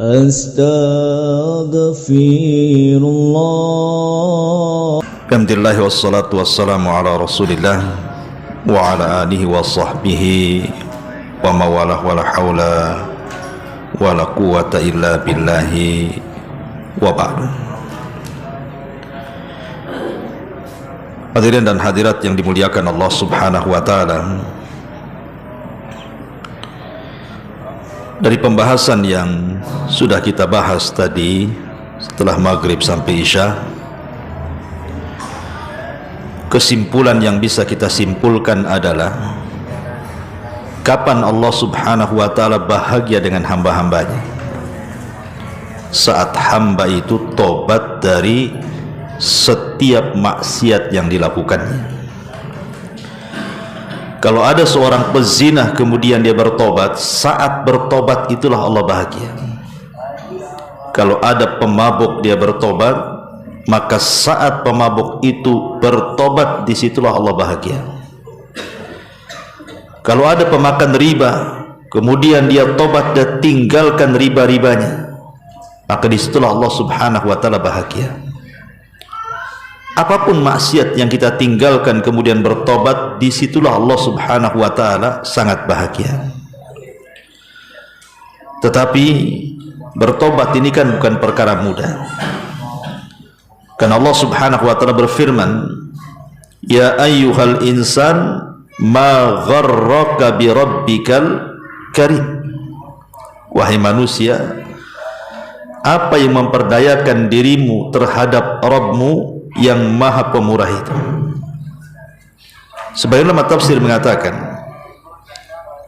Astaghfirullah. Alhamdulillah wassalatu wassalamu ala Rasulillah wa ala alihi wa sahbihi wa mawalah wa la hawla wa la quwata illa billahi wa ba'du. Hadirin dan hadirat yang dimuliakan Allah Subhanahu wa taala, dari pembahasan yang sudah kita bahas tadi setelah maghrib sampai isya, kesimpulan yang bisa kita simpulkan adalah kapan Allah Subhanahu wa taala bahagia dengan hamba-hambanya? Saat hamba itu tobat dari setiap maksiat yang dilakukannya. Kalau ada seorang pezina kemudian dia bertobat, saat bertobat itulah Allah bahagia. Kalau ada pemabuk dia bertobat, maka saat pemabuk itu bertobat, disitulah Allah bahagia. Kalau ada pemakan riba kemudian dia tobat dan tinggalkan riba-ribanya, maka disitulah Allah Subhanahu wa taala bahagia. Apapun maksiat yang kita tinggalkan kemudian bertobat, disitulah Allah Subhanahu wa taala sangat bahagia. Tetapi bertobat ini kan bukan perkara mudah. Karena Allah Subhanahu wa taala berfirman, "Ya ayyuhal insan ma gharraka bi rabbikal karim." Wahai manusia, apa yang memperdayakan dirimu terhadap Rabbmu yang maha pemurah itu? Sebagian ulama tafsir mengatakan,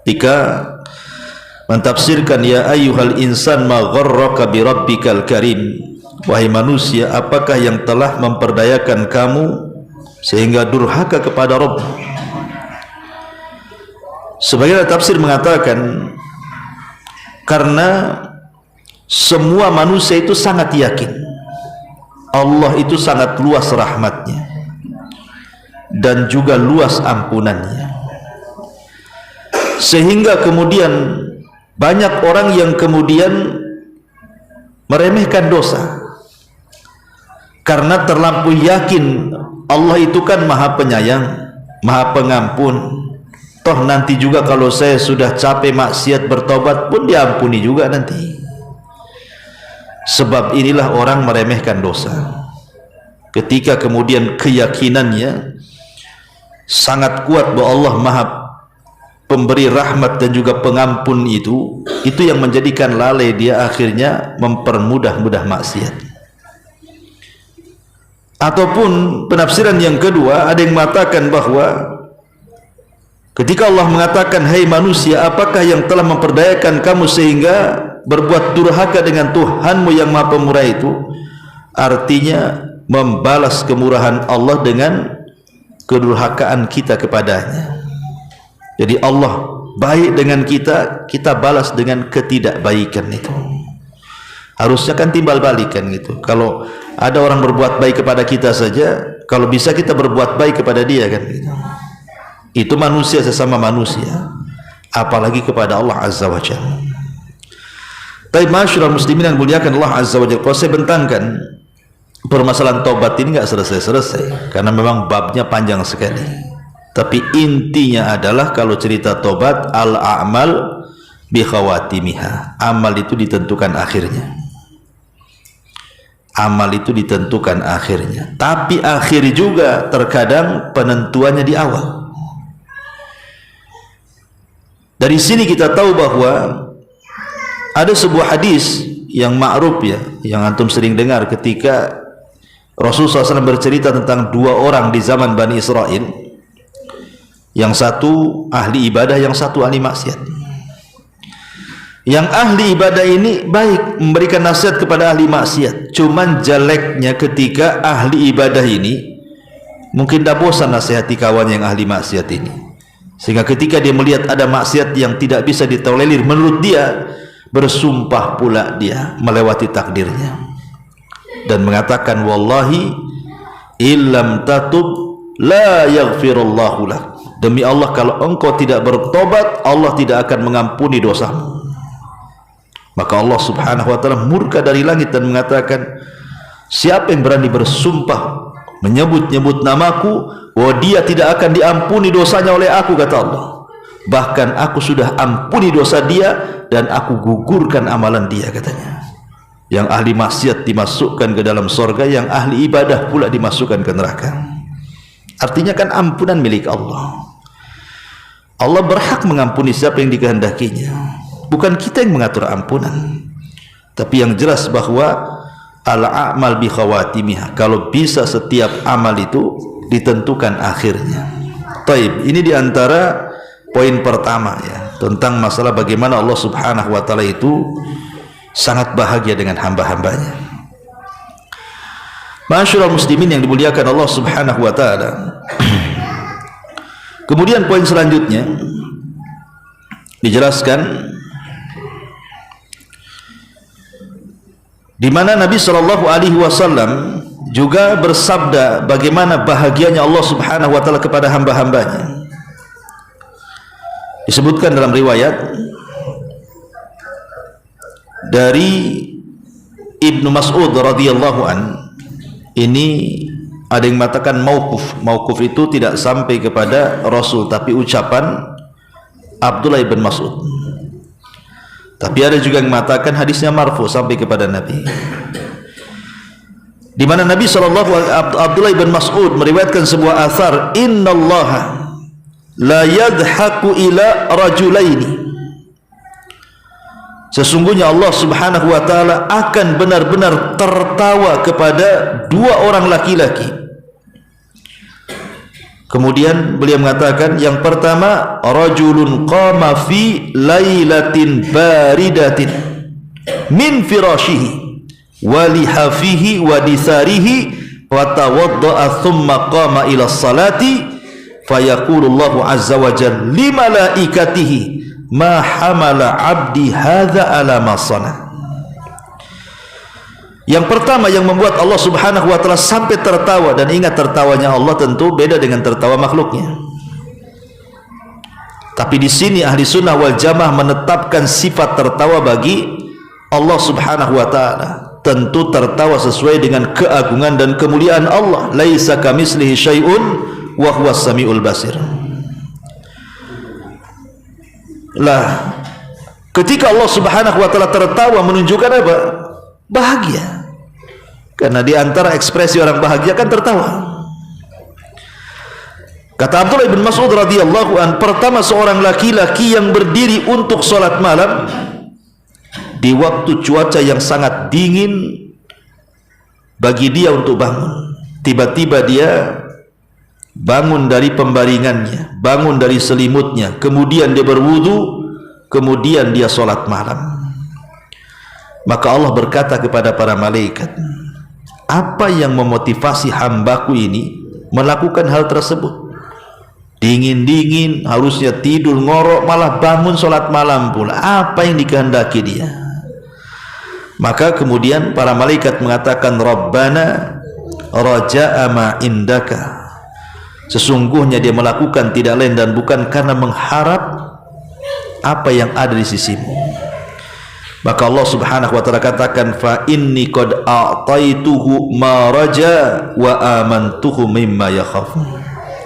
jika mentafsirkan ya ayyuhal insan ma gharraka bi rabbikal karim, wahai manusia, apakah yang telah memperdayakan kamu sehingga durhaka kepada Rabb? Sebagian tafsir mengatakan karena semua manusia itu sangat yakin Allah itu sangat luas rahmatnya dan juga luas ampunannya, sehingga kemudian banyak orang yang kemudian meremehkan dosa karena terlampau yakin Allah itu kan maha penyayang, maha pengampun. Toh nanti juga kalau saya sudah capek maksiat bertobat pun diampuni juga nanti. Sebab inilah orang meremehkan dosa ketika kemudian keyakinannya sangat kuat bahwa Allah maha pemberi rahmat dan juga pengampun, itu yang menjadikan lalai dia akhirnya mempermudah maksiat. Ataupun penafsiran yang kedua, ada yang mengatakan bahwa ketika Allah mengatakan, "Hai manusia, apakah yang telah memperdayakan kamu sehingga berbuat durhaka dengan Tuhanmu yang maha pemurah itu?" Artinya membalas kemurahan Allah dengan kedurhakaan kita kepadanya. Jadi Allah baik dengan kita, kita balas dengan ketidakbaikan itu. Harusnya kan timbal balikan gitu. Kalau ada orang berbuat baik kepada kita saja, kalau bisa kita berbuat baik kepada dia kan gitu. Itu manusia sesama manusia, apalagi kepada Allah Azza wa Jalla. Tapi masyaallah muslimin yang muliakan Allah Azza wa Jalla, kalau saya bentangkan permasalahan taubat ini nggak selesai-selesai karena memang babnya panjang sekali. Tapi intinya adalah kalau cerita taubat, al-a'mal bi khawatimiha. Amal itu ditentukan akhirnya. Amal itu ditentukan akhirnya. Tapi akhir juga terkadang penentuannya di awal. Dari sini kita tahu bahwa ada sebuah hadis yang ma'ruf ya, yang antum sering dengar ketika Rasulullah SAW bercerita tentang dua orang di zaman Bani Israel, yang satu ahli ibadah, yang satu ahli maksiat. Yang ahli ibadah ini baik memberikan nasihat kepada ahli maksiat, cuman jeleknya ketika ahli ibadah ini mungkin dah bosan nasihati kawan yang ahli maksiat ini, sehingga ketika dia melihat ada maksiat yang tidak bisa ditolerir menurut dia, bersumpah pula dia melewati takdirnya dan mengatakan, wallahi illam tatub la yaghfirullahu lak. Demi Allah, kalau engkau tidak bertobat, Allah tidak akan mengampuni dosamu. Maka Allah subhanahu wa ta'ala murka dari langit dan mengatakan, siapa yang berani bersumpah menyebut-nyebut namaku, bahwa dia tidak akan diampuni dosanya oleh aku, kata Allah. Bahkan aku sudah ampuni dosa dia dan aku gugurkan amalan dia, katanya. Yang ahli maksiat dimasukkan ke dalam surga, yang ahli ibadah pula dimasukkan ke neraka. Artinya kan ampunan milik Allah. Allah berhak mengampuni siapa yang dikehendakinya. Bukan kita yang mengatur ampunan. Tapi yang jelas bahwa al-a'mal bi khawatimiha, kalau bisa setiap amal itu ditentukan akhirnya. Taib, ini diantara poin pertama ya, tentang masalah bagaimana Allah subhanahu wa ta'ala itu sangat bahagia dengan hamba-hambanya. Ma'asyiral muslimin yang dimuliakan Allah subhanahu wa ta'ala. Kemudian poin selanjutnya dijelaskan di mana Nabi SAW juga bersabda bagaimana bahagianya Allah subhanahu wa ta'ala kepada hamba-hambanya. Disebutkan dalam riwayat dari Ibnu Mas'ud radhiyallahu an, ini ada yang mengatakan mauquf. Mauquf itu tidak sampai kepada Rasul, tapi ucapan Abdullah bin Mas'ud. Tapi ada juga yang mengatakan hadisnya marfu sampai kepada Nabi, di mana Nabi Abdullah bin Mas'ud meriwayatkan sebuah athar, innallaha la yadhaku ila rajulaini, sesungguhnya Allah subhanahu wa ta'ala akan benar-benar tertawa kepada dua orang laki-laki. Kemudian beliau mengatakan, yang pertama, rajulun qama fi lailatin baridatin min firashihi wa lihafihi wa disarihi wa tawadda'a thumma qama ila salati fayaqulu Allahu azza wa jalla li malaikatihi ma hamala abdi hadza ala ma sana. Yang pertama yang membuat Allah subhanahu wa ta'ala sampai tertawa, dan ingat tertawanya Allah tentu beda dengan tertawa makhluknya. Tapi di sini ahli sunnah wal jamaah menetapkan sifat tertawa bagi Allah subhanahu wa ta'ala. Tentu tertawa sesuai dengan keagungan dan kemuliaan Allah. Laisa kamitslihi syai'un wa huwas samiul basir. Lah, ketika Allah subhanahu wa ta'ala tertawa menunjukkan apa? Bahagia. Karena di antara ekspresi orang bahagia kan tertawa. Kata Abdullah bin Mas'ud radhiyallahu an, pertama seorang laki-laki yang berdiri untuk sholat malam di waktu cuaca yang sangat dingin bagi dia untuk bangun. Tiba-tiba dia bangun dari pembaringannya, bangun dari selimutnya, kemudian dia berwudu, kemudian dia sholat malam. Maka Allah berkata kepada para malaikat, apa yang memotivasi hambaku ini melakukan hal tersebut? Dingin-dingin, harusnya tidur ngorok, malah bangun sholat malam pula. Apa yang dikehendaki dia? Maka kemudian para malaikat mengatakan, Rabbana raja'a ma indaka, sesungguhnya dia melakukan tidak lain dan bukan karena mengharap apa yang ada di sisimu. Maka Allah subhanahu wa ta'ala katakan, fa inni qad a'taituhu ma raja wa amantuhu mimma yakhaf,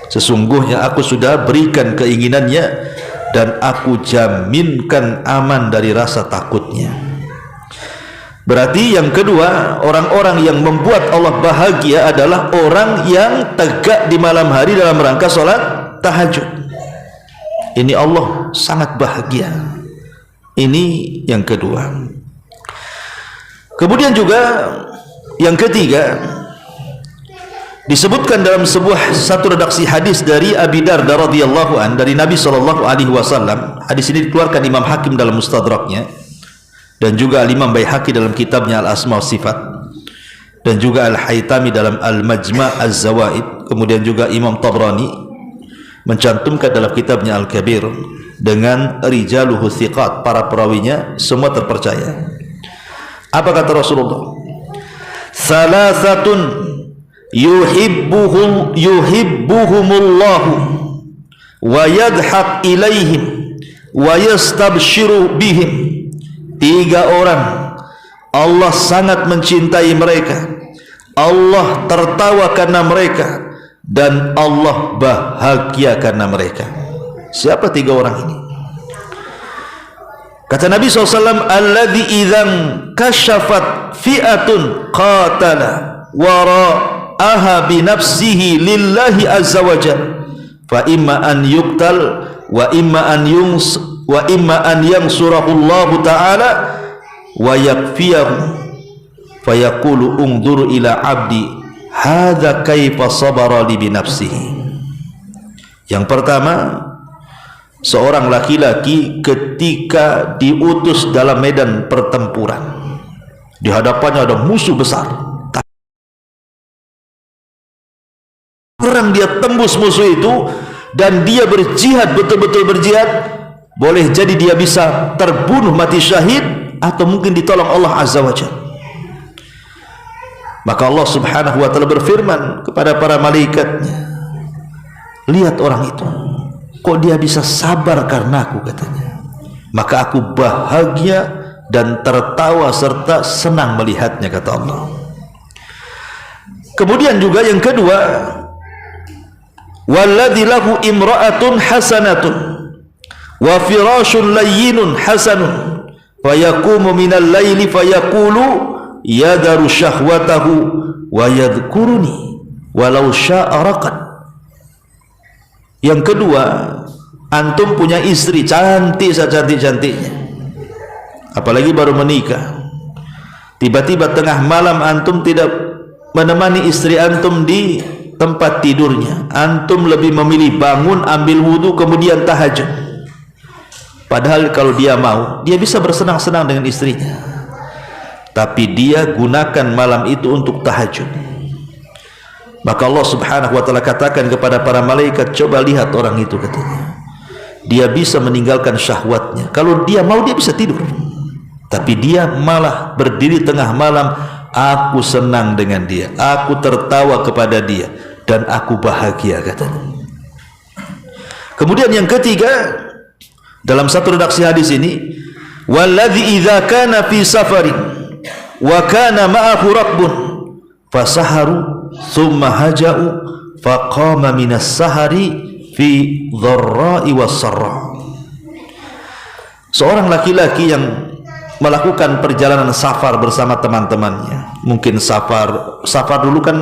sesungguhnya aku sudah berikan keinginannya dan aku jaminkan aman dari rasa takutnya. Berarti yang kedua, orang-orang yang membuat Allah bahagia adalah orang yang tegak di malam hari dalam rangka sholat tahajud. Ini Allah sangat bahagia. Ini yang kedua. Kemudian juga yang ketiga, disebutkan dalam satu redaksi hadis dari Abi Darda radhiyallahu an, dari Nabi SAW. Hadis ini dikeluarkan Imam Hakim dalam Mustadraknya, dan juga Imam Baihaqi dalam kitabnya Al-Asma wa Sifat, dan juga Al-Haytami dalam Al-Majma' Az-Zawaid. Kemudian juga Imam Tabrani mencantumkan dalam kitabnya Al-Kabir dengan rijaluhu thiqat, para perawinya semua terpercaya. Apa kata Rasulullah? Salasatun yuhibbuhumullahu wa yadhaq ilaihim wa yastabshiru bihim tiga orang Allah sangat mencintai mereka, Allah tertawa karena mereka, dan Allah bahagia karena mereka. Siapa tiga orang ini? Kata Nabi SAW, alladhi idhan kashafat fi'atun qatala wara'aha binafsihi lillahi azza wa jal, fa imma an yuqtal wa imma an yansurahu Allah ta'ala wa yakfiyahu fa yaqulu ungduru ila abdi hadha kaifa sabara li binafsihi. Yang pertama, seorang laki-laki ketika diutus dalam medan pertempuran, di hadapannya ada musuh besar, perang, dia tembus musuh itu dan dia berjihad, betul-betul berjihad. Boleh jadi dia bisa terbunuh mati syahid, atau mungkin ditolong Allah Azza wa Jalla. Maka Allah Subhanahu wa ta'ala berfirman kepada para malaikatnya, lihat orang itu, kok dia bisa sabar karena aku, katanya. Maka aku bahagia dan tertawa serta senang melihatnya, kata Allah. Kemudian juga yang kedua, walladzi lahu imra'atun hasanatun wa firashun layyinun hasanun fayaqumu minal laili fayaqulu yadharu syahwatahu wa yadhkuruni walau sya'a raqad. Yang kedua, antum punya istri cantik secantik-cantiknya, apalagi baru menikah, tiba-tiba tengah malam antum tidak menemani istri antum di tempat tidurnya, antum lebih memilih bangun, ambil wudhu, kemudian tahajud. Padahal kalau dia mau, dia bisa bersenang-senang dengan istrinya, tapi dia gunakan malam itu untuk tahajud. Maka Allah Subhanahu wa ta'ala katakan kepada para malaikat, coba lihat orang itu, katanya, dia bisa meninggalkan syahwatnya. Kalau dia mau, dia bisa tidur, tapi dia malah berdiri tengah malam. Aku senang dengan dia, aku tertawa kepada dia, dan aku bahagia, katanya. Kemudian yang ketiga, dalam satu redaksi hadis ini, walladzi idza kana fi safarin wa kana ma'ahu rakbun fasaharu thumma haja'u faqama minas sahari fi dharra'i was-sarra. Seorang laki-laki yang melakukan perjalanan safar bersama teman-temannya, mungkin safar dulu kan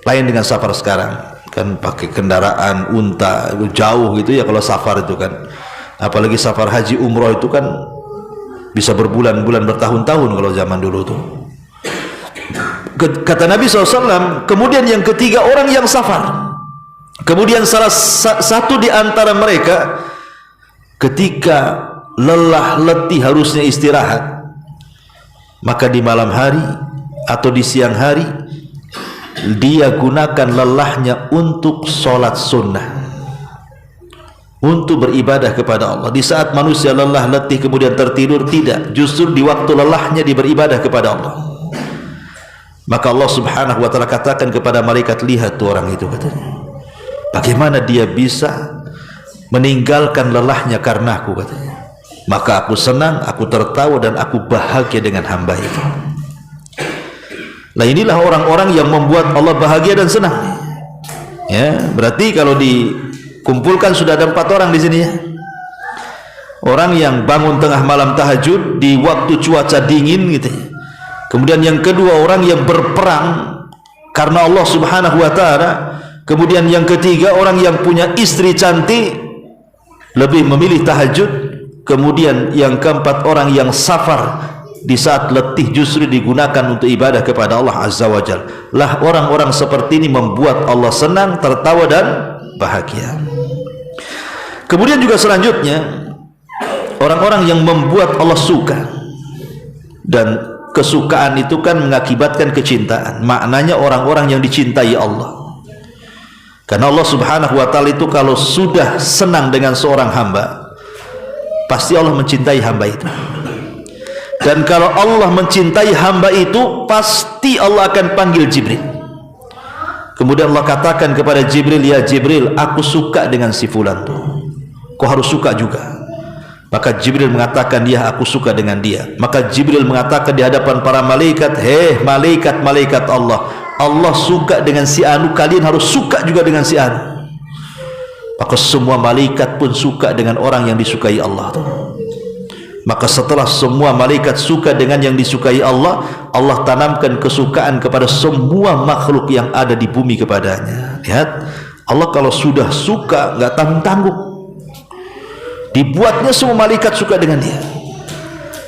lain dengan safar sekarang, kan pakai kendaraan unta jauh gitu ya kalau safar itu kan, apalagi safar haji umroh itu kan bisa berbulan-bulan, bertahun-tahun kalau zaman dulu tuh. Kata Nabi SAW, kemudian yang ketiga orang yang safar, kemudian salah satu di antara mereka ketika lelah letih harusnya istirahat, maka di malam hari atau di siang hari dia gunakan lelahnya untuk sholat sunnah, untuk beribadah kepada Allah. Di saat manusia lelah letih kemudian tertidur, tidak, justru di waktu lelahnya dia beribadah kepada Allah. Maka Allah Subhanahu wa ta'ala katakan kepada malaikat, lihat tuh orang itu, katanya, bagaimana dia bisa meninggalkan lelahnya karena aku, katanya. Maka aku senang, aku tertawa, dan aku bahagia dengan hamba itu. Nah, inilah orang-orang yang membuat Allah bahagia dan senang. Ya, berarti kalau dikumpulkan sudah ada 4 orang di sini ya. Orang yang bangun tengah malam tahajud di waktu cuaca dingin gitu ya. Kemudian yang kedua, orang yang berperang karena Allah Subhanahu wa ta'ala. Kemudian yang ketiga, orang yang punya istri cantik, lebih memilih tahajud. Kemudian yang keempat, orang yang safar, di saat letih justru digunakan untuk ibadah kepada Allah Azza wa Jalla. Lah orang-orang seperti ini membuat Allah senang, tertawa, dan bahagia. Kemudian juga selanjutnya, orang-orang yang membuat Allah suka, dan kesukaan itu kan mengakibatkan kecintaan. Maknanya orang-orang yang dicintai Allah. Karena Allah Subhanahu wa ta'ala itu kalau sudah senang dengan seorang hamba, pasti Allah mencintai hamba itu. Dan kalau Allah mencintai hamba itu, pasti Allah akan panggil Jibril. Kemudian Allah katakan kepada Jibril, ya Jibril, aku suka dengan si fulan tuh, kau harus suka juga. Maka Jibril mengatakan, "Ya, aku suka dengan dia." Maka Jibril mengatakan di hadapan para malaikat, "Hei malaikat-malaikat Allah, Allah suka dengan si anu, kalian harus suka juga dengan si anu." Maka semua malaikat pun suka dengan orang yang disukai Allah. Maka setelah semua malaikat suka dengan yang disukai Allah, Allah tanamkan kesukaan kepada semua makhluk yang ada di bumi kepadanya. Lihat, Allah kalau sudah suka nggak tanggung-tanggung, dibuatnya semua malaikat suka dengan dia.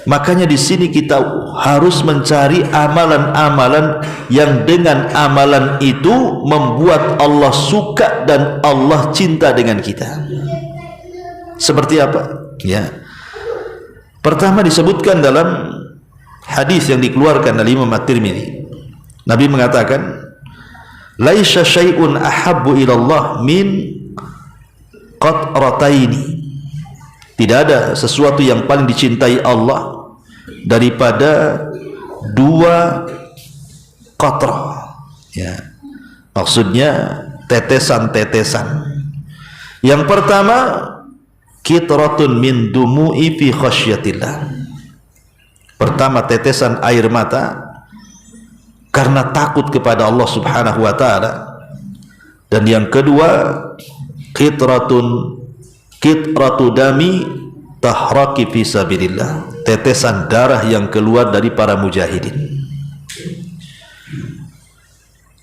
Makanya di sini kita harus mencari amalan-amalan yang dengan amalan itu membuat Allah suka dan Allah cinta dengan kita. Seperti apa? Ya. Pertama disebutkan dalam hadis yang dikeluarkan oleh Imam At-Tirmidzi. Nabi mengatakan, "Laisa syai'un ahabbu ila Allah min qatrataini." Tidak ada sesuatu yang paling dicintai Allah daripada dua qatrah. Ya. Maksudnya tetesan-tetesan. Yang pertama, qitratun min dumu'i fi khasyatillah. Pertama, tetesan air mata karena takut kepada Allah Subhanahu wa taala. Dan yang kedua, qitratu dami tahraki fi sabilillah, tetesan darah yang keluar dari para mujahidin.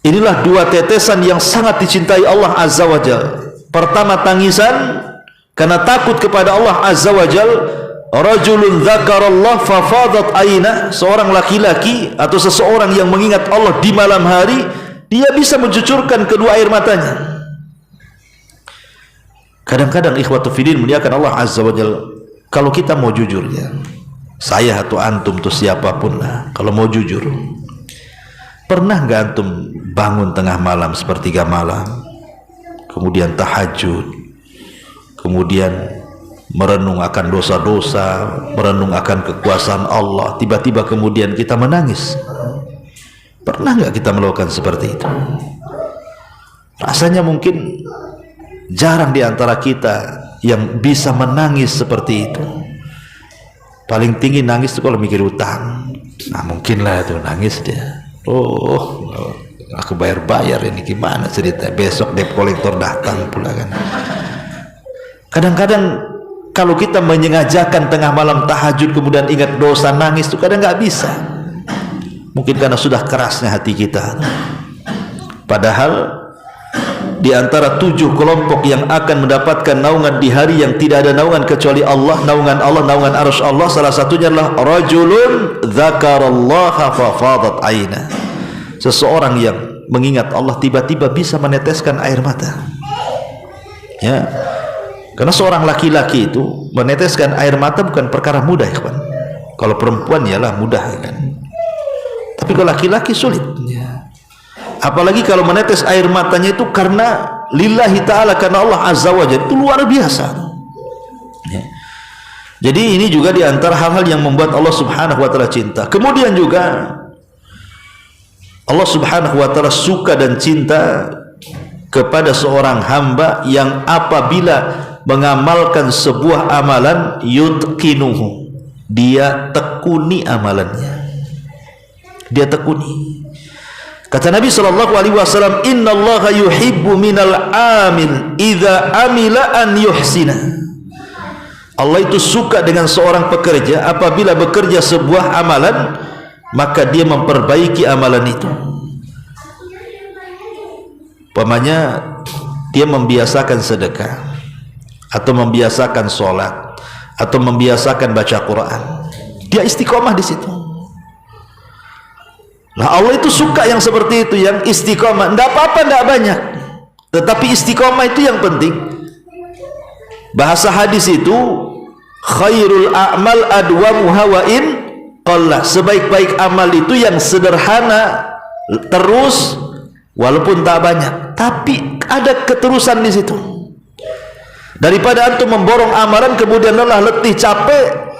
Inilah dua tetesan yang sangat dicintai Allah Azza wa Jalla. Pertama, tangisan karena takut kepada Allah Azza wa Jalla. Rajulun dzakarallah fafadat aina, seorang laki-laki atau seseorang yang mengingat Allah di malam hari, dia bisa mencucurkan kedua air matanya. Kadang-kadang ikhwatu fillah muliakan Allah Azza wa Jalla, kalau kita mau jujur ya, saya atau antum tuh siapapun lah, kalau mau jujur, pernah nggak antum bangun tengah malam sepertiga malam, kemudian tahajud, kemudian merenung akan dosa-dosa, merenung akan kekuasaan Allah, tiba-tiba kemudian kita menangis? Pernah nggak kita melakukan seperti itu? Rasanya mungkin jarang di antara kita yang bisa menangis seperti itu. Paling tinggi nangis itu kalau mikir utang. Nah, mungkinlah itu nangis dia. Oh, aku bayar ini gimana cerita? Besok debt collector datang pula kan. Kadang-kadang kalau kita menyengajakan tengah malam tahajud kemudian ingat dosa nangis itu kadang nggak bisa. Mungkin karena sudah kerasnya hati kita. Padahal di antara 7 kelompok yang akan mendapatkan naungan di hari yang tidak ada naungan kecuali Allah, naungan Allah, naungan arsy Allah, salah satunya adalah rajulun dzakarallaha fafadat aina. Seseorang yang mengingat Allah tiba-tiba bisa meneteskan air mata. Ya. Karena seorang laki-laki itu meneteskan air mata bukan perkara mudah, ya kan? Kalau perempuan ialah mudah, ya kan? Tapi kalau laki-laki sulit. Ya. Apalagi kalau menetes air matanya itu karena lillahi ta'ala, karena Allah Azza wa Jalla, itu luar biasa ya. Jadi ini juga diantara hal-hal yang membuat Allah Subhanahu wa ta'ala cinta. Kemudian juga Allah Subhanahu wa ta'ala suka dan cinta kepada seorang hamba yang apabila mengamalkan sebuah amalan yutqinuhu, dia tekuni amalannya, dia tekuni. Kata Nabi SAW, innallaha yuhibbu minal amil idza amila an yuhsina. Allah itu suka dengan seorang pekerja apabila bekerja sebuah amalan maka dia memperbaiki amalan itu. Umpamanya dia membiasakan sedekah atau membiasakan sholat atau membiasakan baca Quran, dia istiqomah di situ. Nah, Allah itu suka yang seperti itu, yang istiqomah. Tidak apa-apa, tidak banyak, tetapi istiqomah itu yang penting. Bahasa hadis itu khairul a'mal adwamuha wa in qalla. Sebaik-baik amal itu yang sederhana terus walaupun tak banyak, tapi ada keterusan di situ. Daripada antum memborong amalan kemudian lelah, letih, capek,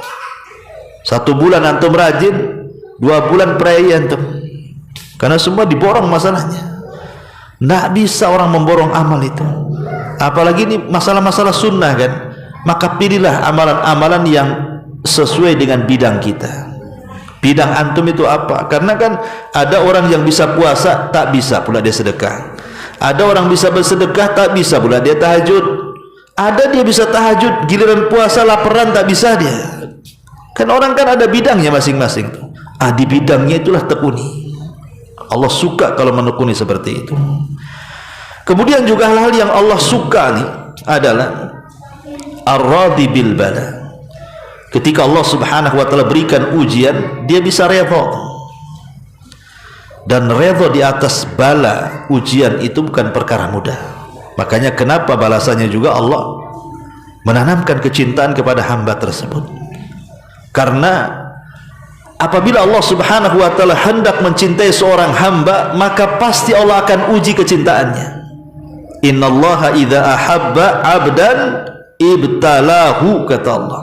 1 bulan antum rajin, 2 bulan prei antum, karena semua diborong masalahnya. Tidak bisa orang memborong amal itu, apalagi ini masalah-masalah sunnah kan. maka pilihlah amalan-amalan yang sesuai dengan bidang kita. Bidang antum itu apa? Karena kan ada orang yang bisa puasa tak bisa pula dia sedekah, ada orang bisa bersedekah tak bisa pula dia tahajud, ada dia bisa tahajud giliran puasa laparan tak bisa dia. Kan orang kan ada bidangnya masing-masing. Di bidangnya itulah tekuni. Allah suka kalau menekuni seperti itu. Kemudian juga hal-hal yang Allah suka nih adalah ar-radi bil bala. Ketika Allah subhanahu wa ta'ala berikan ujian, dia bisa redha. Dan redha di atas bala ujian itu bukan perkara mudah. Makanya kenapa balasannya juga Allah menanamkan kecintaan kepada hamba tersebut. Karena apabila Allah subhanahu wa ta'ala hendak mencintai seorang hamba, maka pasti Allah akan uji kecintaannya. Innallaha idza ahabba abdan ibtalahu, kata Allah.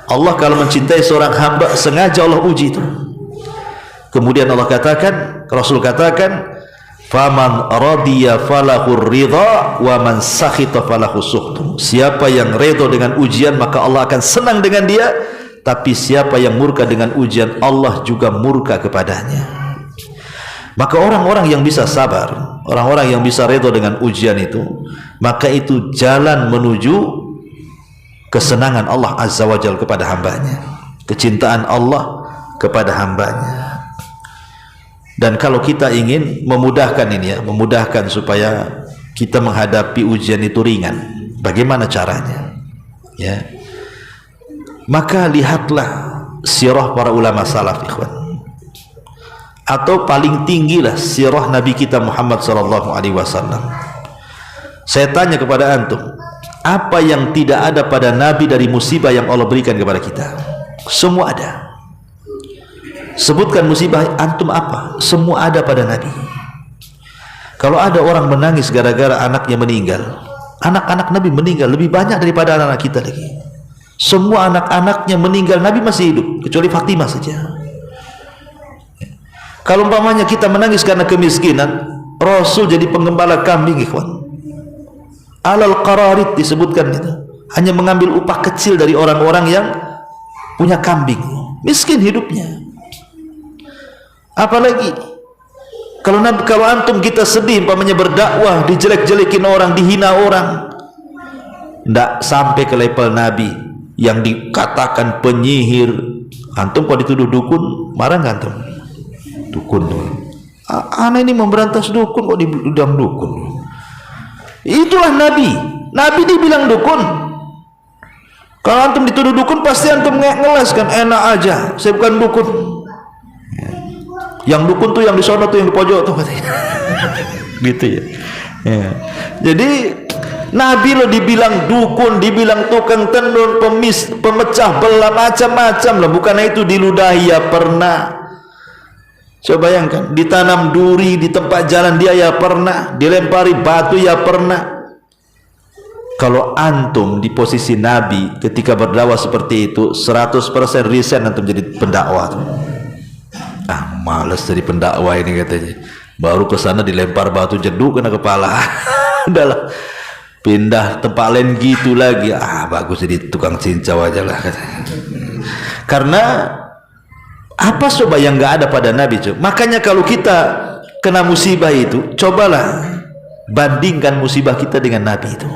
Allah kalau mencintai seorang hamba sengaja Allah uji itu. Kemudian Allah katakan, Rasul katakan, faman radiya falahur ridha wa man sakhita falahu sukhtu. Siapa yang redha dengan ujian maka Allah akan senang dengan dia, tapi siapa yang murka dengan ujian Allah juga murka kepadanya. Maka orang-orang yang bisa sabar, orang-orang yang bisa redha dengan ujian itu, maka itu jalan menuju kesenangan Allah Azza wa Jalla kepada hambanya, kecintaan Allah kepada hambanya. Dan kalau kita ingin memudahkan ini ya, memudahkan supaya kita menghadapi ujian itu ringan, bagaimana caranya? Ya, maka lihatlah sirah para ulama salaf, ikhwan, atau paling tinggilah sirah Nabi kita Muhammad sallallahu alaihi wasallam. Saya tanya kepada antum, apa yang tidak ada pada Nabi dari musibah yang Allah berikan kepada kita? Semua ada. Sebutkan musibah antum apa? Semua ada pada Nabi. Kalau ada orang menangis gara-gara anaknya meninggal, anak-anak Nabi meninggal lebih banyak daripada anak-anak kita lagi. Semua anak-anaknya meninggal, Nabi masih hidup, kecuali Fatimah saja. Kalau umpamanya kita menangis karena kemiskinan, Rasul jadi penggembala kambing, ikhwan. Alal qararit disebutkan itu, hanya mengambil upah kecil dari orang-orang yang punya kambing, miskin hidupnya. Apalagi kalau antum kita sedih umpamanya berdakwah, dijelek-jelekin orang, dihina orang, tidak sampai ke level Nabi yang dikatakan penyihir. Antum kalau dituduh dukun, marah nggak antum? Dukun tuh, aneh ini memberantas dukun kok dibilang dukun. Itulah Nabi. Nabi dibilang dukun. Kalau antum dituduh dukun, pasti antum ngeles kan, enak aja, saya bukan dukun. Yang dukun tuh yang di sono tuh, yang di pojok tuh katanya. Gitu ya. Ya. Jadi Nabi lo dibilang dukun, dibilang tukang tenun, pemecah belah, macam-macam lah. Bukan itu diludahi ya pernah. Coba bayangkan, ditanam duri di tempat jalan dia ya pernah, dilempari batu ya pernah. Kalau antum di posisi Nabi ketika berdakwah seperti itu, 100% resign antum jadi pendakwah. Males jadi pendakwah ini katanya. Baru ke sana dilempar batu jeduk kena kepala. Udahlah, pindah tempat lain gitu lagi. Bagus jadi tukang cincau aja lah katanya. Karena apa coba yang nggak ada pada Nabi coba? Makanya kalau kita kena musibah itu, cobalah bandingkan musibah kita dengan Nabi itu.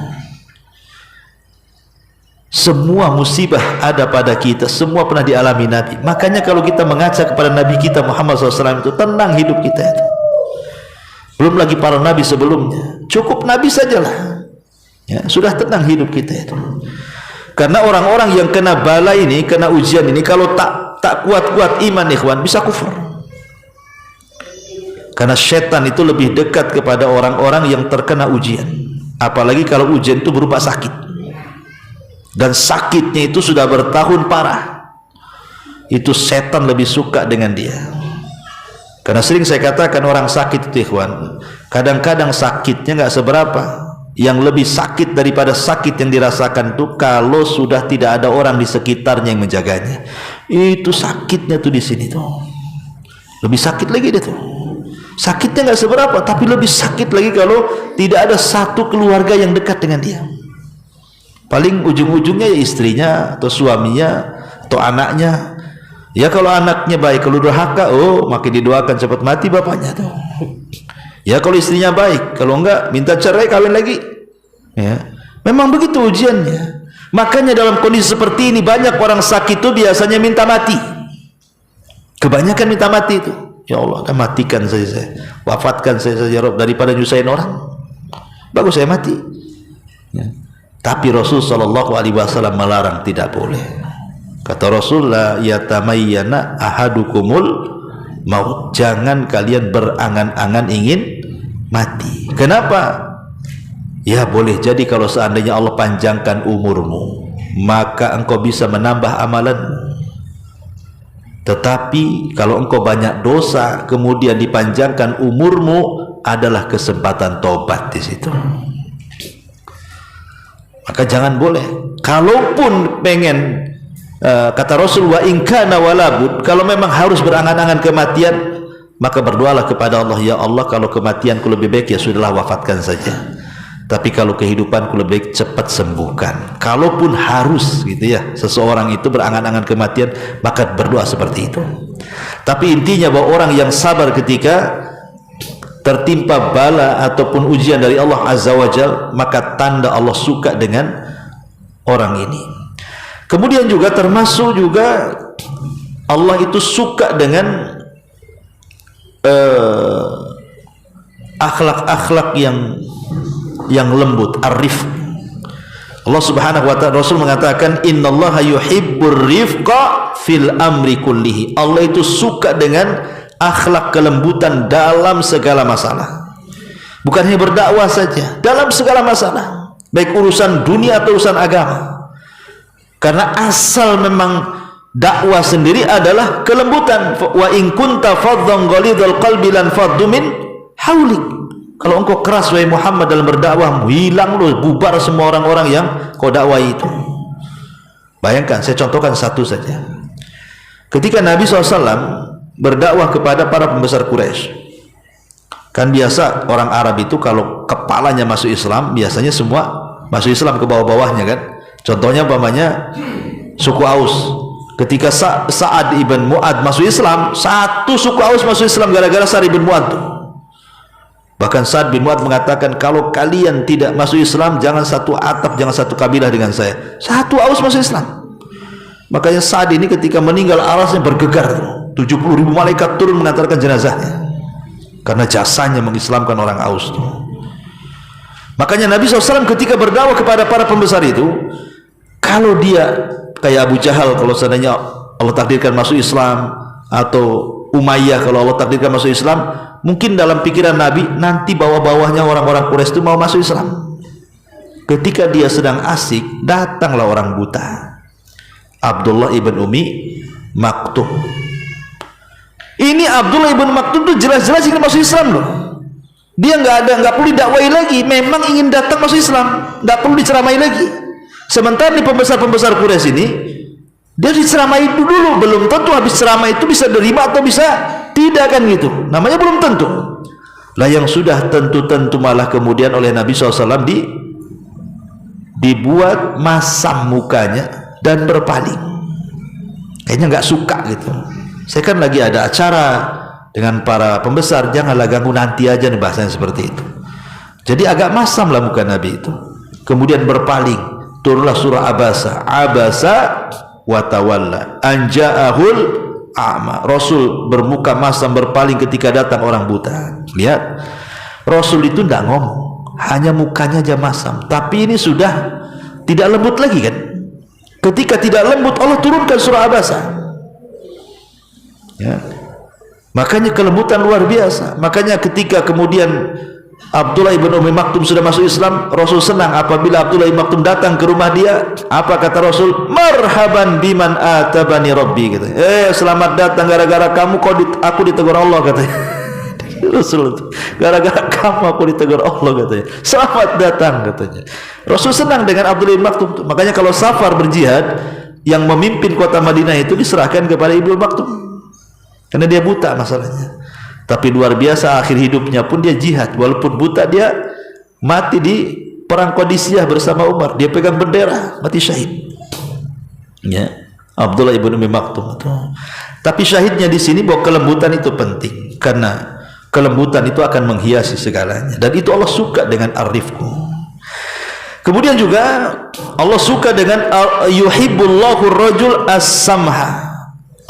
Semua musibah ada pada kita, semua pernah dialami Nabi. Makanya kalau kita mengaca kepada Nabi kita Muhammad SAW itu, tenang hidup kita itu. Belum lagi para Nabi sebelumnya, cukup Nabi sajalah ya, sudah tenang hidup kita itu. Karena orang-orang yang kena bala ini, kena ujian ini, kalau tak kuat-kuat iman ikhwan, bisa kufur. Karena setan itu lebih dekat kepada orang-orang yang terkena ujian. Apalagi kalau ujian itu berupa sakit, dan sakitnya itu sudah bertahun parah, itu setan lebih suka dengan dia. Karena sering saya katakan orang sakit itu ikhwan, kadang-kadang sakitnya nggak seberapa. Yang lebih sakit daripada sakit yang dirasakan tuh kalau sudah tidak ada orang di sekitarnya yang menjaganya. Itu sakitnya tuh di sini tuh lebih sakit lagi dia tuh. Sakitnya nggak seberapa, tapi lebih sakit lagi kalau tidak ada satu keluarga yang dekat dengan dia. Paling ujung-ujungnya ya istrinya atau suaminya atau anaknya. Ya kalau anaknya baik, kalau durhaka, oh makin didoakan cepat mati bapaknya tuh. Ya kalau istrinya baik, kalau enggak minta cerai, kawin lagi. Ya, memang begitu ujiannya. Makanya dalam kondisi seperti ini banyak orang sakit itu biasanya minta mati. Kebanyakan minta mati itu. Ya Allah, kan matikan saya, wafatkan saya ya Rabb, daripada nyusahin orang. Bagus saya mati. Ya. Tapi Rasul sallallahu alaihi wasallam melarang, tidak boleh. Kata Rasul, la yatamayyana ahadukumul maut. Jangan kalian berangan-angan ingin mati. Kenapa? Ya boleh jadi kalau seandainya Allah panjangkan umurmu, maka engkau bisa menambah amalanmu. Tetapi kalau engkau banyak dosa kemudian dipanjangkan umurmu, adalah kesempatan tobat di situ. Maka jangan boleh. Kalaupun pengen, kata Rasul, wa in kana walabud, kalau memang harus berangan-angan kematian, maka berdoalah kepada Allah, ya Allah kalau kematianku lebih baik ya sudahlah, wafatkan saja. Tapi kalau kehidupanku lebih baik, cepat sembuhkan. Kalaupun harus gitu ya, seseorang itu berangan-angan kematian, maka berdoa seperti itu. Tapi intinya bahwa orang yang sabar ketika tertimpa bala ataupun ujian dari Allah Azza wa Jal, maka tanda Allah suka dengan orang ini. Kemudian juga termasuk juga Allah itu suka dengan akhlak-akhlak yang lembut, arif. Allah Subhanahu wa ta'ala, Rasul mengatakan, innallaha yuhibbur rifqa fil amri kullihi. Allah itu suka dengan akhlak kelembutan dalam segala masalah. Bukan hanya berdakwah saja, dalam segala masalah, baik urusan dunia atau urusan agama. Karena asal memang dakwah sendiri adalah kelembutan. Wa in kunta faddan ghalidhal qalbi lan faddu min haulik. Kalau engkau keras wahai Muhammad dalam berdakwah, hilang loh, bubar semua orang-orang yang kau dakwai itu. Bayangkan, saya contohkan satu saja. Ketika Nabi SAW berdakwah kepada para pembesar Quraisy, kan biasa orang Arab itu kalau kepalanya masuk Islam, biasanya semua masuk Islam ke bawah-bawahnya kan. Contohnya umpamanya suku Aus. Ketika Sa'ad ibn Mu'ad masuk Islam, satu suku Aus masuk Islam gara-gara Sa'ad ibn Mu'ad tuh. Bahkan Sa'ad bin Mu'ad mengatakan, kalau kalian tidak masuk Islam, jangan satu atap, jangan satu kabilah dengan saya. Satu Aus masuk Islam. Makanya Sa'ad ini ketika meninggal arasnya bergegar, 70.000 malaikat turun mengantarkan jenazahnya, karena jasanya mengislamkan orang Aus itu. Makanya Nabi SAW ketika berdakwah kepada para pembesar itu, kalau dia kayak Abu Jahal, kalau seandainya Allah takdirkan masuk Islam, atau Umayyah kalau Allah takdirkan masuk Islam, mungkin dalam pikiran Nabi nanti bawah-bawahnya orang-orang Quraisy itu mau masuk Islam. Ketika dia sedang asik, datanglah orang buta, Abdullah ibn Umi Maktum. Ini Abdullah ibn Maktum tuh jelas-jelas ingin masuk Islam loh. Dia nggak perlu didakwai lagi, memang ingin datang masuk Islam, nggak perlu diceramai lagi. Sementara di pembesar-pembesar Quraisy ini, dia diceramai dulu, belum tentu habis ceramah itu bisa terima atau bisa tidak kan gitu. Namanya belum tentu. Lah yang sudah tentu-tentu malah kemudian oleh Nabi SAW dibuat masam mukanya dan berpaling. Kayaknya nggak suka gitu. Saya kan lagi ada acara dengan para pembesar, janganlah ganggu, nanti aja nih, bahasanya seperti itu. Jadi agak masam lah muka Nabi itu. Kemudian berpaling, turunlah surah Abasa. Abasa wa tawalla anja'ahul a'ma. Rasul bermuka masam berpaling ketika datang orang buta. Lihat, Rasul itu tidak ngomong, hanya mukanya aja masam. Tapi ini sudah tidak lembut lagi kan. Ketika tidak lembut, Allah turunkan surah Abasa ya. Makanya kelembutan luar biasa. Makanya ketika kemudian Abdullah ibn Umi Maktum sudah masuk Islam, Rasul senang apabila Abdullah ibn Maktum datang ke rumah dia. Apa kata Rasul? Marhaban biman atabani Rabbi, kata. Selamat datang, gara-gara kamu aku ditegur Allah, katanya. Rasul itu, gara-gara kamu aku ditegur Allah, katanya. Selamat datang, katanya. Rasul senang dengan Abdullah ibn Maktum. Makanya kalau safar berjihad, yang memimpin kota Madinah itu diserahkan kepada Ibnu Maktum, karena dia buta masalahnya. Tapi luar biasa, akhir hidupnya pun dia jihad, walaupun buta dia mati di perang Qadisiyah bersama Umar, dia pegang bendera, mati syahid. Ya, Abdullah ibn Umi Maktum. Tapi syahidnya di sini bahwa kelembutan itu penting, karena kelembutan itu akan menghiasi segalanya, dan itu Allah suka dengan ar-rifqu. Kemudian juga Allah suka dengan yuhibbullahu rajul as-samha.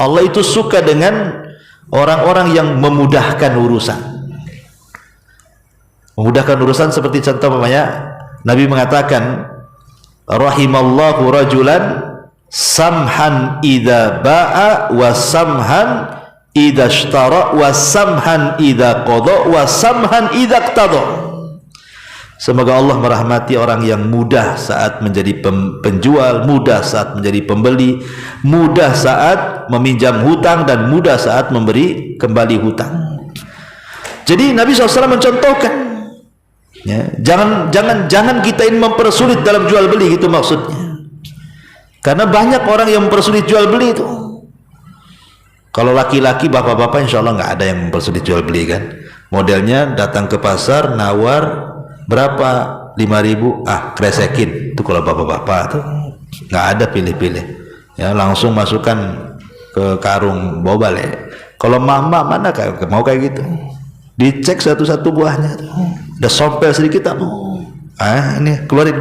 Allah itu suka dengan orang-orang yang memudahkan urusan. Memudahkan urusan seperti contoh namanya Nabi mengatakan, rahimallahu rajulan samhan idza ba'a wa samhan idza ishtara wa samhan idza qada wa samhan idza iqtada. Semoga Allah merahmati orang yang mudah saat menjadi penjual, mudah saat menjadi pembeli, mudah saat meminjam hutang, dan mudah saat memberi kembali hutang. Jadi Nabi SAW mencontohkan, ya, jangan kita ini mempersulit dalam jual beli, gitu maksudnya. Karena banyak orang yang mempersulit jual beli itu. Kalau laki-laki, bapak-bapak insya Allah nggak ada yang mempersulit jual beli kan. Modelnya datang ke pasar, nawar berapa, 5.000, kresekin. Itu kalau bapak-bapak tuh nggak ada pilih-pilih, ya, langsung masukkan ke karung, bawa balik. Kalau mama mana mau kayak gitu, dicek satu-satu buahnya tuh. Ada sompel sedikit tak mau, ini keluarin.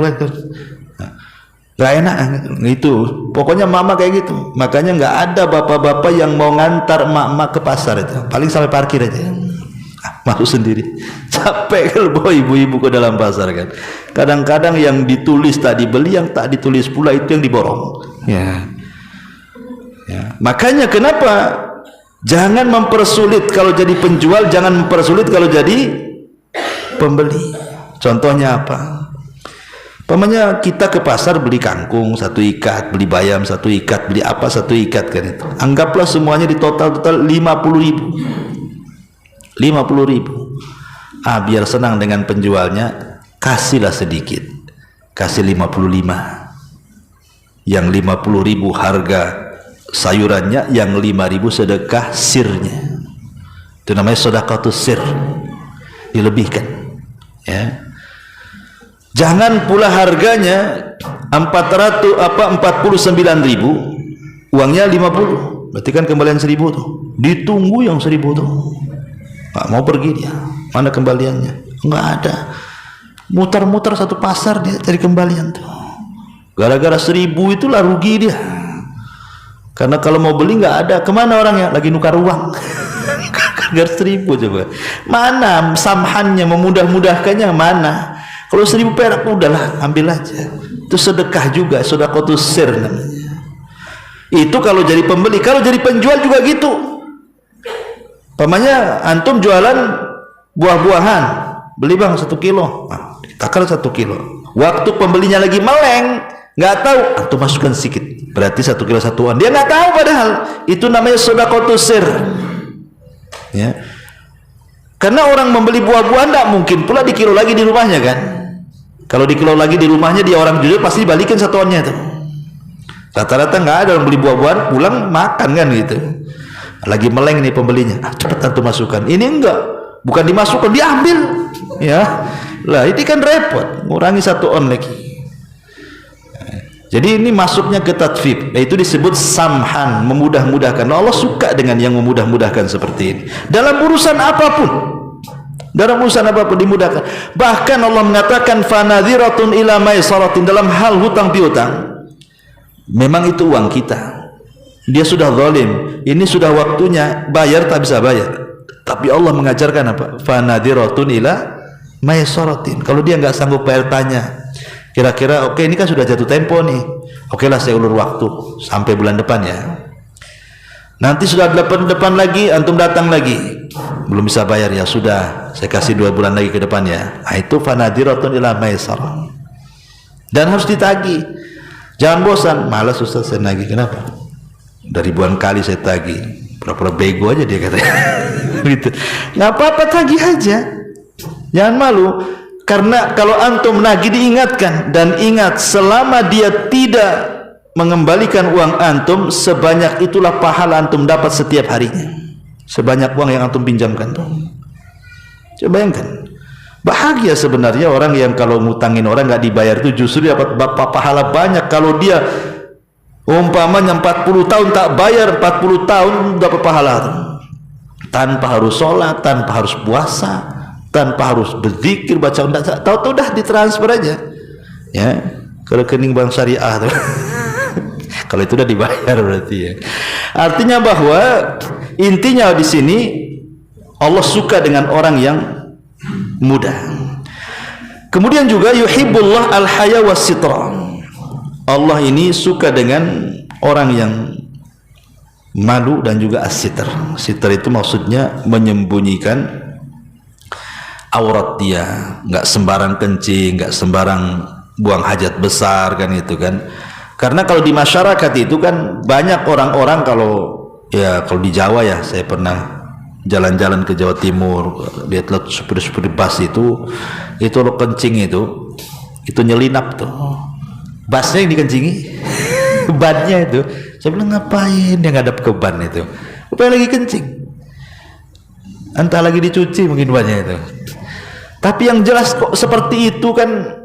Gak enak itu, pokoknya mama kayak gitu. Makanya nggak ada bapak-bapak yang mau ngantar emak-emak ke pasar itu, paling sampai parkir aja, masuk sendiri. Capek kalau bawa ibu-ibu ke dalam pasar kan. Kadang-kadang yang ditulis tak dibeli, yang tak ditulis pula itu yang diborong. Ya. Makanya kenapa jangan mempersulit kalau jadi penjual, jangan mempersulit kalau jadi pembeli. Contohnya apa? Pamannya kita ke pasar beli kangkung 1 ikat, beli bayam 1 ikat, beli apa 1 ikat kan itu. Anggaplah semuanya di total 50.000. 50.000. Biar senang dengan penjualnya, kasihlah sedikit, kasih 55. Yang 50.000 harga sayurannya, yang 5.000 sedekah sirnya. Itu namanya sedekatus sir, dilebihkan, ya. Jangan pula harganya 49.000, uangnya 50, berarti kan kembalian 1.000 tuh. Ditunggu yang 1.000 tuh. Mau pergi dia, mana kembaliannya? Enggak ada. Mutar-mutar satu pasar dia cari kembalian tuh. Gara-gara 1.000 itulah rugi dia. Karena kalau mau beli nggak ada, kemana orangnya? Lagi nukar uang. Gara-gara 1.000 coba. Mana samhannya, memudah-mudahkannya mana? Kalau 1.000 perak udahlah, ambil aja. Itu sedekah juga, sedekatus sir namanya. Itu kalau jadi pembeli. Kalau jadi penjual juga gitu. Pamannya antum jualan buah-buahan, beli bang 1 kilo, takar 1 kilo. Waktu pembelinya lagi meleng, nggak tahu, antum masukkan sedikit, berarti 1 kilo satuan. Dia nggak tahu padahal itu namanya sedekatus sir, ya. Karena orang membeli buah-buahan tidak mungkin pula di kilo lagi di rumahnya kan. Kalau di kilo lagi di rumahnya, dia orang jujur pasti balikin satuannya itu. Rata-rata nggak ada orang beli buah-buahan pulang makan kan gitu. Lagi meleng nih pembelinya, cepat antum masukkan. Ini enggak, bukan dimasukkan, diambil, ya. Lah ini kan repot, ngurangi 1 on lagi. Jadi ini masuknya ke tatfif, yaitu disebut samhan, memudah-mudahkan. Allah suka dengan yang memudah-mudahkan seperti ini. Dalam urusan apapun, dimudahkan. Bahkan Allah mengatakan fanadhiratun ila maisaratin, dalam hal hutang piutang. Memang itu uang kita, dia sudah zalim, ini sudah waktunya bayar tak bisa bayar, tapi Allah mengajarkan apa? Fanadhiratun ila maisaratin. Kalau dia nggak sanggup bayar, tanya kira-kira oke, ini kan sudah jatuh tempo nih, oke lah saya ulur waktu sampai bulan depan ya. Nanti sudah depan lagi antum datang lagi, belum bisa bayar, ya sudah saya kasih 2 bulan lagi ke depan ya. Nah, itu fanadhiratun ila maisarah, dan harus ditagih. Jangan bosan, malas Ustaz saya nagih. Kenapa? Udah ribuan kali saya tagih, pura-pura bego aja dia katanya. Gitu. Nggak apa-apa, tagih aja, jangan malu. Karena kalau antum nagih diingatkan, dan ingat selama dia tidak mengembalikan uang antum, sebanyak itulah pahala antum dapat setiap harinya, sebanyak uang yang antum pinjamkan tuh. Coba bayangkan, Bahagia sebenarnya orang yang kalau ngutangin orang nggak dibayar itu justru dapat pahala banyak. Kalau dia umpamanya 40 tahun tak bayar, 40 tahun dapat pahala tanpa harus sholat, tanpa harus puasa, tanpa harus berzikir, baca tahu udah ditransfer aja ya ke rekening bank syariah tuh. Kalau itu udah dibayar berarti ya. Artinya bahwa intinya di sini Allah suka dengan orang yang mudah. Kemudian juga yuhibbullah al-haya was-sitra. Allah ini suka dengan orang yang malu dan juga as-sitr. Sitr itu maksudnya menyembunyikan aurat dia, nggak sembarang kencing, nggak sembarang buang hajat besar kan itu kan. Karena kalau di masyarakat itu kan banyak orang-orang kalau di Jawa ya, saya pernah jalan-jalan ke Jawa Timur, lihat supir-supir bus itu lo kencing itu nyelinap tuh, busnya yang dikencingi, bannya itu. Saya bilang ngapain dia ngadap ke ban itu? Apa lagi kencing? Entah lagi dicuci mungkin bannya itu. Tapi yang jelas kok seperti itu kan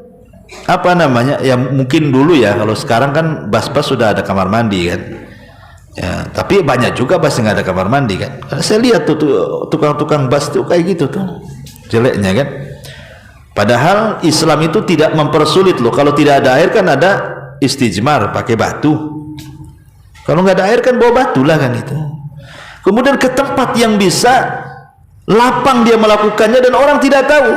apa namanya? Ya mungkin dulu ya, kalau sekarang kan bus-bus sudah ada kamar mandi kan. Ya, tapi banyak juga bus yang nggak ada kamar mandi kan. Karena saya lihat tuh tukang-tukang bus tuh kayak gitu tuh jeleknya kan. Padahal Islam itu tidak mempersulit loh. Kalau tidak ada air kan ada istijmar pakai batu. Kalau nggak ada air kan bawa batu lah kan itu. Kemudian ke tempat yang bisa lapang dia melakukannya dan orang tidak tahu.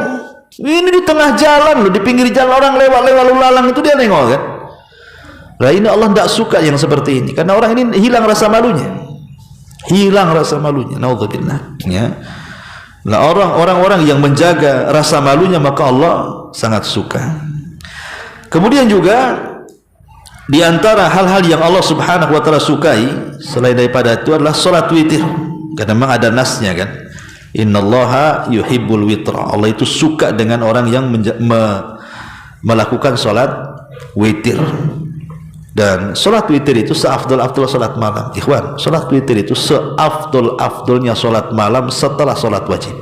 Ini di tengah jalan loh, di pinggir jalan orang lewat lalu lalang itu dia nengok kan. Nah ini Allah tidak suka yang seperti ini, karena orang ini hilang rasa malunya, naudzubillah ya. Nah orang-orang yang menjaga rasa malunya maka Allah sangat suka. Kemudian juga di antara hal-hal yang Allah Subhanahu wa taala sukai selain daripada itu adalah salat witir. Karena memang ada nasnya kan, innallaha yuhibbul witra. Allah itu suka dengan orang yang melakukan salat witir. Dan salat witir itu seafdal-afdal salat malam. Ikhwan, salat witir itu seafdal-afdalnya salat malam setelah salat wajib.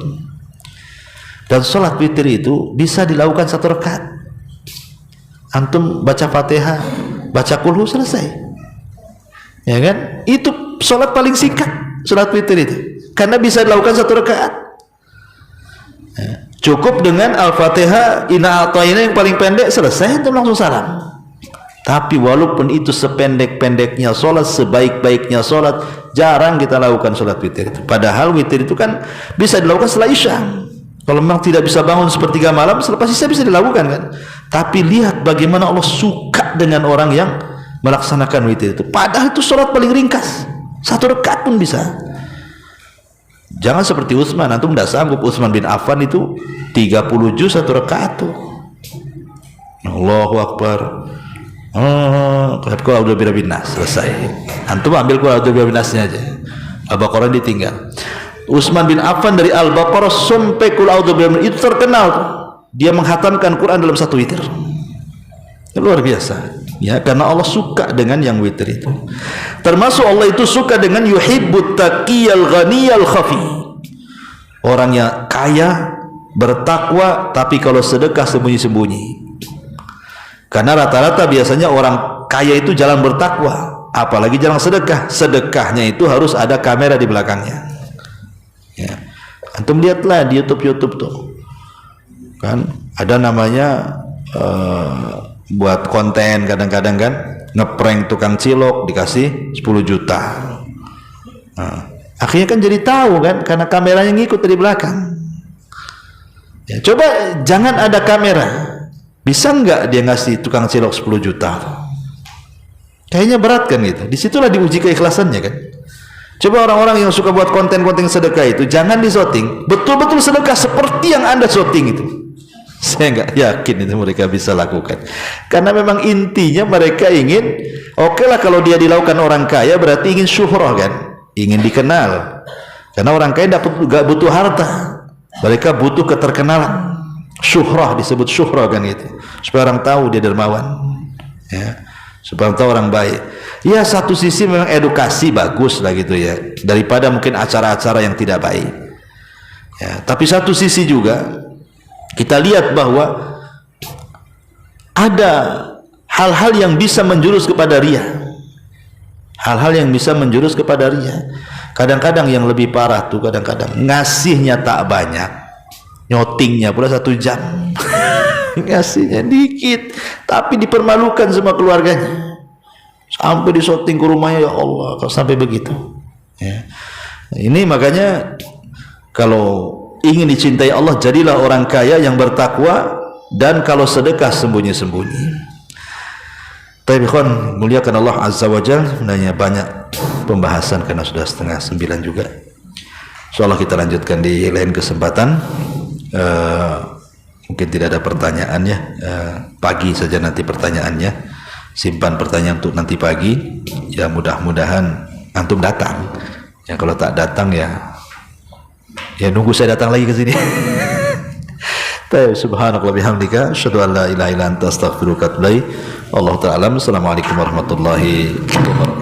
Dan salat witir itu bisa dilakukan 1 rakaat. Antum baca Fatihah, baca kulhu, selesai. Ya kan? Itu salat paling singkat, salat witir itu. Karena bisa dilakukan 1 rakaat. Ya. Cukup dengan Al-Fatihah, Inna A'tayna yang paling pendek, selesai, antum langsung salam. Tapi walaupun itu sependek-pendeknya sholat, sebaik-baiknya sholat, jarang kita lakukan sholat witir itu. Padahal witir itu kan bisa dilakukan setelah isya. Kalau memang tidak bisa bangun sepertiga malam, selepas isya bisa dilakukan kan. Tapi lihat bagaimana Allah suka dengan orang yang melaksanakan witir itu. Padahal itu sholat paling ringkas, 1 rakaat pun bisa. Jangan seperti Utsman, antum tidak sanggup. Utsman bin Affan itu 30 juz 1 rakaat tuh. Allahu Akbar. Qul a'udzu birabbin nas, selesai. Antum ambil qul a'udzu birabbin nasnya aja. Al-Baqarah ditinggal. Utsman bin Affan dari Al-Baqarah sampai qul a'udzu birabbin itu terkenal tuh. Dia menghatamkan Quran dalam 1 witir. Luar biasa. Ya, karena Allah suka dengan yang witir itu. Termasuk Allah itu suka dengan yuhibbut taqiyal ghaniyal khafi. Orang yang kaya, bertakwa, tapi kalau sedekah sembunyi-sembunyi. Karena rata-rata biasanya orang kaya itu jalan bertakwa, apalagi jalan sedekah. Sedekahnya itu harus ada kamera di belakangnya. Ya. Antum lihatlah di YouTube tuh, kan ada namanya buat konten kadang-kadang kan, ngeprank tukang cilok dikasih 10 juta. Nah, akhirnya kan jadi tahu kan, karena kameranya ngikut dari belakang. Ya, coba jangan ada kamera. Bisa nggak dia ngasih tukang cilok 10 juta? Kayaknya berat kan gitu. Disitulah diuji keikhlasannya kan. Coba orang-orang yang suka buat konten-konten sedekah itu jangan disoting. Betul-betul sedekah seperti yang Anda syuting itu. Saya nggak yakin itu mereka bisa lakukan. Karena memang intinya mereka ingin, oke lah kalau dia dilakukan orang kaya berarti ingin syuhrah kan, ingin dikenal. Karena orang kaya nggak butuh harta, mereka butuh keterkenalan. Syuhrah, disebut syuhrah kan itu, supaya orang tahu dia dermawan, ya, supaya orang tahu orang baik. Ya satu sisi memang edukasi bagus lah gitu ya, daripada mungkin acara-acara yang tidak baik. Ya, tapi satu sisi juga kita lihat bahwa ada hal-hal yang bisa menjurus kepada riya. Hal-hal yang bisa menjurus kepada riya. Kadang-kadang yang lebih parah tuh, kadang-kadang ngasihnya tak banyak, nyotingnya pula 1 jam. Ngasihnya dikit, tapi dipermalukan sama keluarganya. Sampai disoting ke rumahnya, ya Allah, kalau sampai begitu. Ya. Ini makanya kalau ingin dicintai Allah, jadilah orang kaya yang bertakwa, dan kalau sedekah sembunyi-sembunyi. Tapi ikhwan, muliakan Allah Azza wa Jalla, sebenarnya banyak pembahasan karena sudah 8:30 juga. Insyaallah kita lanjutkan di lain kesempatan. Mungkin tidak ada pertanyaan ya, pagi saja nanti pertanyaannya, simpan pertanyaan untuk nanti pagi ya. Mudah-mudahan antum datang ya, kalau tak datang ya nunggu saya datang lagi ke sini. Subhanakallah bihamdika asyhadu an la ilaha illa anta astaghfiruka wa atubu ilaik. Allah ta'ala. Assalamualaikum warahmatullahi wabarakatuh.